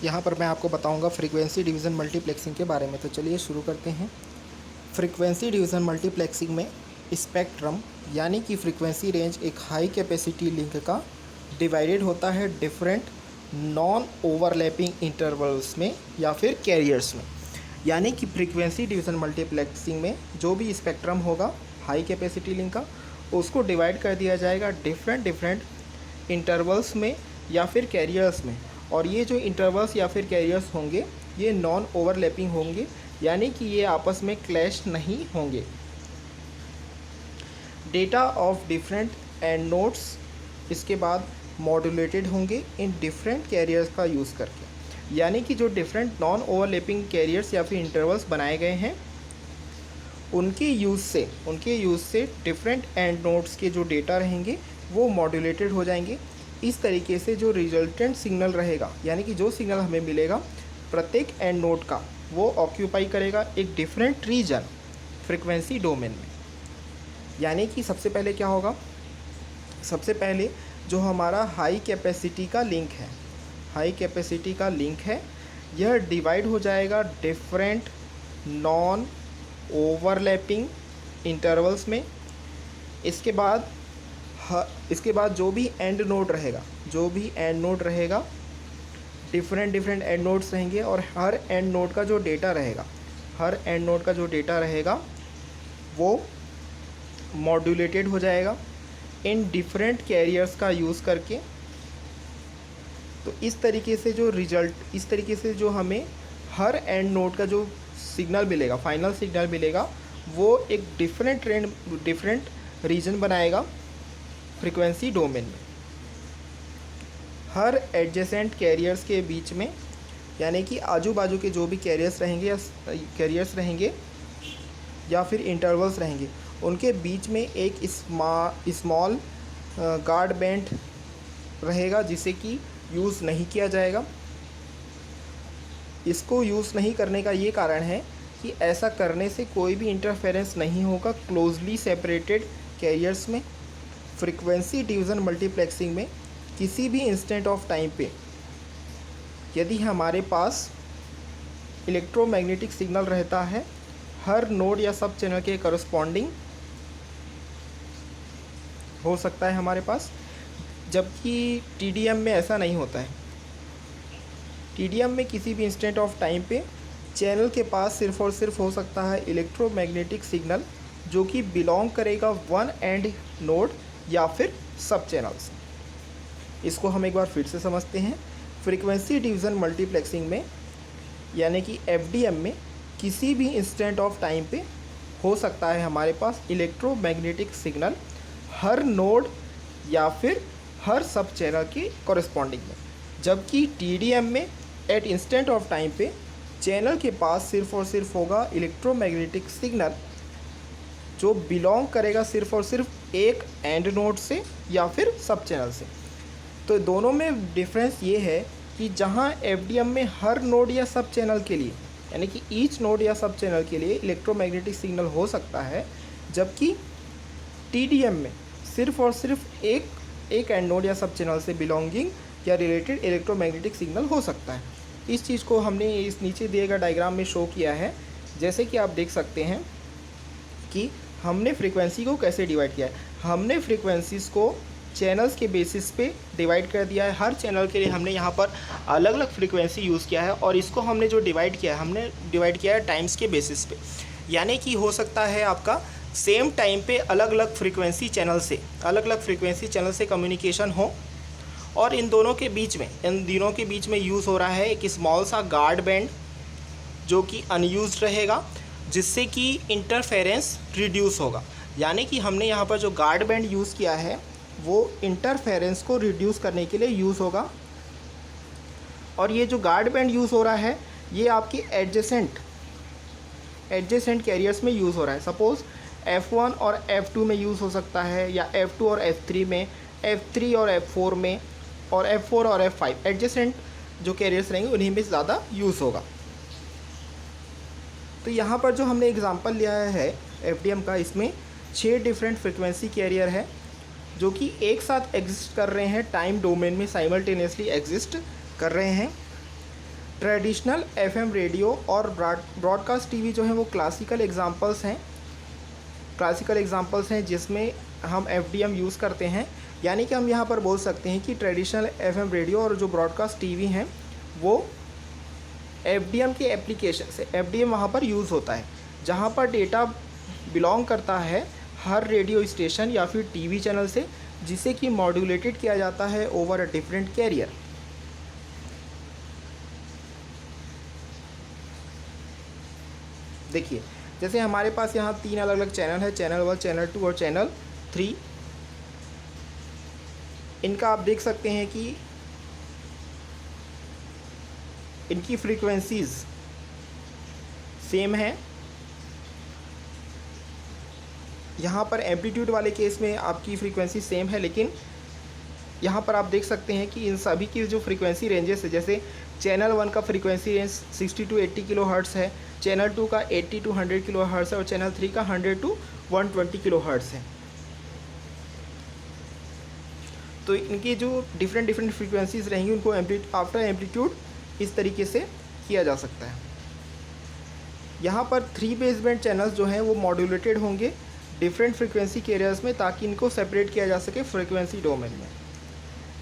यहाँ पर मैं आपको बताऊंगा फ्रीक्वेंसी डिवीज़न मल्टीप्लेक्सिंग के बारे में। तो चलिए शुरू करते हैं। फ्रीक्वेंसी डिवीज़न मल्टीप्लेक्सिंग में स्पेक्ट्रम यानी कि फ्रीक्वेंसी रेंज एक हाई कैपेसिटी लिंक का डिवाइडेड होता है डिफरेंट नॉन ओवरलैपिंग इंटरवल्स में या फिर कैरियर्स में। यानी कि फ्रीक्वेंसी डिवीज़न मल्टीप्लेक्सिंग में जो भी स्पेक्ट्रम होगा हाई कैपेसिटी लिंक का, उसको डिवाइड कर दिया जाएगा डिफरेंट इंटरवल्स में या फिर कैरियर्स में। और ये जो इंटरवल्स या फिर कैरियर्स होंगे ये नॉन ओवरलैपिंग होंगे, यानी कि ये आपस में क्लैश नहीं होंगे। Data of different end nodes इसके बाद मॉड्यूलेटेड होंगे इन डिफरेंट कैरियर्स का यूज़ करके। यानी कि जो डिफरेंट नॉन ओवरलैपिंग कैरियर्स या फिर इंटरवल्स बनाए गए हैं उनके यूज़ से डिफरेंट एंड नोड्स के जो डेटा रहेंगे वो मॉड्यूलेटेड हो जाएंगे। इस तरीके से जो रिजल्टेंट सिग्नल रहेगा, यानी कि जो सिग्नल हमें मिलेगा प्रत्येक एंड नोड का, वो ऑक्यूपाई करेगा एक डिफरेंट रीजन फ्रीक्वेंसी डोमेन में। यानी कि सबसे पहले क्या होगा, सबसे पहले जो हमारा हाई कैपेसिटी का लिंक है यह डिवाइड हो जाएगा डिफरेंट नॉन ओवरलैपिंग इंटरवल्स में। इसके बाद जो भी एंड नोड रहेगा डिफरेंट एंड नोड्स रहेंगे, और हर एंड नोड का जो डेटा रहेगा वो मॉड्यूलेटेड हो जाएगा इन डिफरेंट कैरियर्स का यूज़ करके। तो इस तरीके से जो हमें हर एंड नोड का जो सिग्नल मिलेगा, फाइनल सिग्नल मिलेगा, वो एक डिफरेंट रीजन बनाएगा फ्रीक्वेंसी डोमेन में। हर एडजेसेंट कैरियर्स के बीच में, यानी कि आजू बाजू के जो भी कैरियर्स रहेंगे या फिर इंटरवल्स रहेंगे, उनके बीच में एक स्मॉल गार्ड बैंड रहेगा जिसे कि यूज़ नहीं किया जाएगा। इसको यूज़ नहीं करने का ये कारण है कि ऐसा करने से कोई भी इंटरफेरेंस नहीं होगा क्लोजली सेपरेटेड कैरियर्स में। फ्रीक्वेंसी डिवीज़न मल्टीप्लेक्सिंग में किसी भी इंस्टेंट ऑफ टाइम पे यदि हमारे पास इलेक्ट्रोमैग्नेटिक सिग्नल रहता है हर नोड या सब चैनल के करस्पॉन्डिंग हो सकता है हमारे पास, जबकि टीडीएम में ऐसा नहीं होता है। टीडीएम में किसी भी इंस्टेंट ऑफ टाइम पे चैनल के पास सिर्फ और सिर्फ हो सकता है इलेक्ट्रोमैग्नेटिक सिग्नल जो कि बिलोंग करेगा वन एंड नोड या फिर सब चैनल्स। इसको हम एक बार फिर से समझते हैं। फ्रीक्वेंसी डिवीज़न मल्टीप्लेक्सिंग में यानी कि एफडीएम में किसी भी इंस्टेंट ऑफ टाइम पे हो सकता है हमारे पास इलेक्ट्रोमैग्नेटिक सिग्नल हर नोड या फिर हर सब चैनल के कॉरेस्पॉन्डिंग में, जबकि टीडीएम में एट इंस्टेंट ऑफ टाइम पे चैनल के पास सिर्फ और सिर्फ होगा इलेक्ट्रोमैग्नेटिक सिग्नल जो बिलोंग करेगा सिर्फ और सिर्फ एक एंड नोड से या फिर सब चैनल से। तो दोनों में डिफरेंस ये है कि जहाँ एफडीएम में हर नोड या सब चैनल के लिए, यानी कि ईच नोड या सब चैनल के लिए इलेक्ट्रोमैग्नेटिक सिग्नल हो सकता है, जबकि टीडीएम में सिर्फ और सिर्फ एक एंड नोड या सब चैनल से बिलोंगिंग या रिलेटेड इलेक्ट्रोमैग्नेटिक सिग्नल हो सकता है। इस चीज़ को हमने इस नीचे दिए गए डायग्राम में शो किया है। जैसे कि आप देख सकते हैं कि हमने फ्रीक्वेंसी को कैसे डिवाइड किया है। हमने फ्रीक्वेंसीज़ को चैनल्स के बेसिस पे डिवाइड कर दिया है। हर चैनल के लिए हमने यहाँ पर अलग अलग फ्रीक्वेंसी यूज़ किया है, और इसको हमने जो डिवाइड किया है हमने डिवाइड किया है टाइम्स के बेसिस पे। यानी कि हो सकता है आपका सेम टाइम पे अलग अलग फ्रीक्वेंसी चैनल से कम्युनिकेशन हो, और इन दोनों के बीच में यूज़ हो रहा है एक स्मॉल सा गार्ड बैंड जो कि अनयूज्ड रहेगा, जिससे कि इंटरफेरेंस रिड्यूस होगा। यानी कि हमने यहाँ पर जो गार्ड बैंड यूज़ किया है वो इंटरफेरेंस को रिड्यूस करने के लिए यूज़ होगा। और ये जो गार्ड बैंड यूज़ हो रहा है ये आपकी एडजेसेंट कैरियर्स में यूज़ हो रहा है। सपोज़ F1 और F2 में यूज़ हो सकता है, या F2 और F3 में, F3 और F4 में, और F4 और F5 एडजेसेंट जो कैरियर्स रहेंगे उन्हीं में ज़्यादा यूज़ होगा। तो यहाँ पर जो हमने एग्जांपल लिया है एफडीएम का, इसमें 6 डिफरेंट फ्रीक्वेंसी कैरियर है जो कि एक साथ एग्जिस्ट कर रहे हैं, टाइम डोमेन में साइमल्टेनियसली एग्जिस्ट कर रहे हैं। ट्रेडिशनल एफएम रेडियो और ब्रॉडकास्ट टीवी जो है वो क्लासिकल एग्जांपल्स हैं जिसमें हम एफडीएम यूज़ करते हैं। यानी कि हम यहाँ पर बोल सकते हैं कि ट्रेडिशनल एफएम रेडियो और जो ब्रॉडकास्ट टीवी हैं वो एफडीएम के एप्लीकेशन से एफडीएम वहाँ पर यूज़ होता है, जहाँ पर डेटा बिलोंग करता है हर रेडियो स्टेशन या फिर टीवी चैनल से, जिसे कि मॉड्यूलेटेड किया जाता है ओवर अ डिफरेंट कैरियर। देखिए, जैसे हमारे पास यहाँ 3 अलग अलग चैनल है, चैनल 1, चैनल 2 और चैनल 3। इनका आप देख सकते हैं कि इनकी फ्रीक्वेंसीज सेम है। यहाँ पर एम्पलीट्यूड वाले केस में आपकी फ्रीक्वेंसी सेम है, लेकिन यहाँ पर आप देख सकते हैं कि इन सभी की जो फ्रीक्वेंसी रेंजेस है, जैसे चैनल 1 का frequency range 60 to 80 kilo hertz है, चैनल 2 का 80 to 100 किलो हर्ट्ज़ है और चैनल 3 का 100 to 120 किलो हर्ट्ज़ है। तो इनकी जो डिफरेंट फ्रीक्वेंसीज रहेंगी उनको आफ्टर एम्पलीट्यूड इस तरीके से किया जा सकता है। यहाँ पर 3 बेसबैंड चैनल्स जो हैं वो मॉड्यूलेटेड होंगे डिफरेंट फ्रीक्वेंसी के एरियाज़ में, ताकि इनको सेपरेट किया जा सके फ्रीक्वेंसी डोमेन में।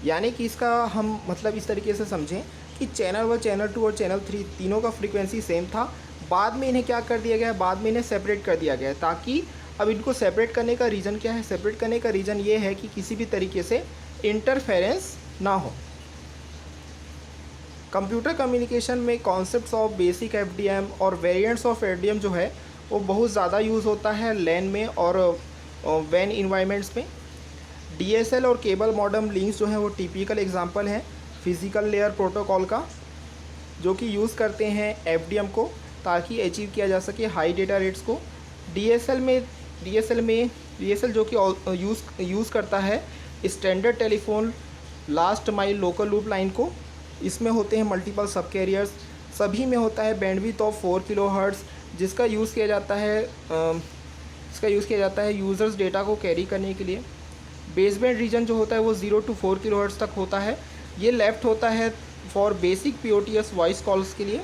यानी कि इसका हम मतलब इस तरीके से समझें कि चैनल 1, चैनल 2 और चैनल 3 तीनों का फ्रीक्वेंसी सेम था, बाद में इन्हें क्या कर दिया गया है, बाद में इन्हें सेपरेट कर दिया गया है। ताकि अब इनको सेपरेट करने का रीज़न क्या है, सेपरेट करने का रीज़न ये है कि किसी भी तरीके से इंटरफेरेंस ना हो। कंप्यूटर कम्युनिकेशन में कॉन्सेप्ट्स ऑफ बेसिक एफडीएम और वेरिएंट्स ऑफ एफडीएम जो है वो बहुत ज़्यादा यूज़ होता है लैन में और वैन इन्वायरमेंट्स में। डीएसएल और केबल मॉडेम लिंक्स जो हैं वो टिपिकल एग्जांपल हैं फिज़िकल लेयर प्रोटोकॉल का, जो कि यूज़ करते हैं एफडीएम को ताकि अचीव किया जा सके हाई डेटा रेट्स को। डीएसएल जो कि यूज़ करता है standard telephone last mile local loop line को। इसमें होते हैं मल्टीपल सब कैरियर्स, सभी में होता है बैंडविड्थ ऑफ 4 किलो हर्ट्ज़, जिसका यूज़ किया जाता है यूज़र्स डेटा को कैरी करने के लिए। बेसबैंड रीजन जो होता है वो 0 to 4 किलो हर्ट्ज़ तक होता है। ये लेफ्ट होता है फॉर बेसिक पीओटीएस वॉइस कॉल्स के लिए।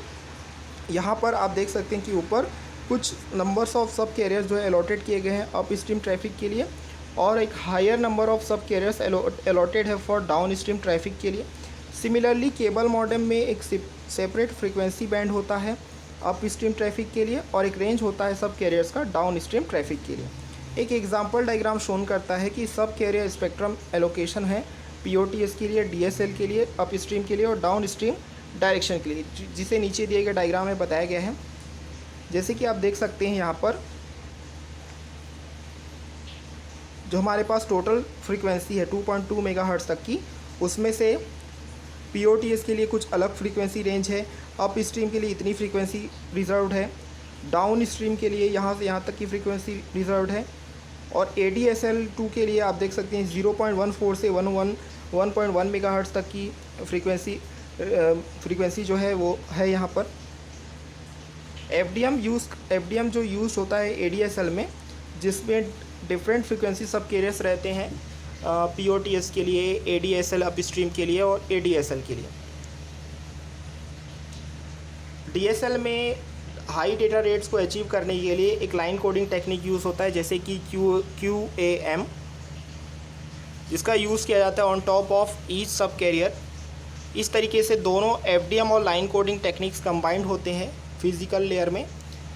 यहाँ पर आप देख सकते हैं कि ऊपर कुछ नंबर्स ऑफ सब कैरियर्स जो है अलॉटेड किए गए हैं अप स्ट्रीम ट्रैफिक के लिए, और एक हायर नंबर ऑफ सब कैरियर्स अलॉटेड है फॉर डाउन स्ट्रीम ट्रैफिक के लिए। सिमिलरली केबल मॉडेम में एक सेपरेट फ्रीक्वेंसी बैंड होता है अप स्ट्रीम ट्रैफिक के लिए और एक रेंज होता है सब कैरियर्स का डाउन स्ट्रीम ट्रैफिक के लिए। एक एग्जांपल डायग्राम शोन करता है कि सब कैरियर स्पेक्ट्रम एलोकेशन है पीओटीएस के लिए, डीएसएल के लिए, अप स्ट्रीम के लिए और डाउन स्ट्रीम डायरेक्शन के लिए, जिसे नीचे दिए गए डायग्राम में बताया गया है। जैसे कि आप देख सकते हैं यहाँ पर जो हमारे पास टोटल फ्रीक्वेंसी है 2.2 मेगाहर्ट्ज़ तक की, उसमें से पीओटीएस के लिए कुछ अलग फ्रीक्वेंसी रेंज है, अप स्ट्रीम के लिए इतनी फ्रीक्वेंसी रिजर्व्ड है, डाउन स्ट्रीम के लिए यहाँ से यहाँ तक की फ्रीक्वेंसी रिजर्व्ड है, और ADSL2 के लिए आप देख सकते हैं 0.14 से 1.1 मेगाहर्ट्ज़ तक की फ्रीक्वेंसी जो है वो है यहाँ पर। एफडीएम जो यूज़ होता है ADSL में, जिसमें डिफरेंट फ्रीक्वेंसी सब कैरियर्स रहते हैं पीओटीएस के लिए, ADSL अप स्ट्रीम के लिए और ADSL के लिए। DSL में हाई डेटा रेट्स को अचीव करने के लिए एक लाइन कोडिंग टेक्निक यूज़ होता है, जैसे कि QAM, जिसका यूज़ किया जाता है ऑन टॉप ऑफ ईच सब कैरियर। इस तरीके से दोनों एफडीएम और लाइन कोडिंग टेक्निक्स कंबाइंड होते हैं फिज़िकल लेयर में,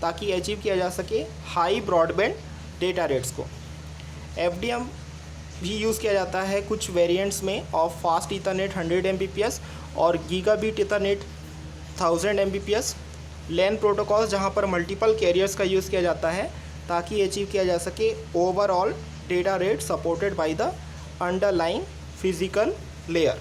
ताकि अचीव किया जा सके हाई ब्रॉडबैंड डेटा रेट्स को। एफडीएम भी यूज़ किया जाता है कुछ वेरिएंट्स में ऑफ फास्ट ईथरनेट 100 Mbps और गीगाबिट ईथरनेट 1000 Mbps लैन प्रोटोकॉल्स, जहां पर मल्टीपल कैरियर्स का यूज़ किया जाता है ताकि अचीव किया जा सके overall data rate supported by the underlying physical layer.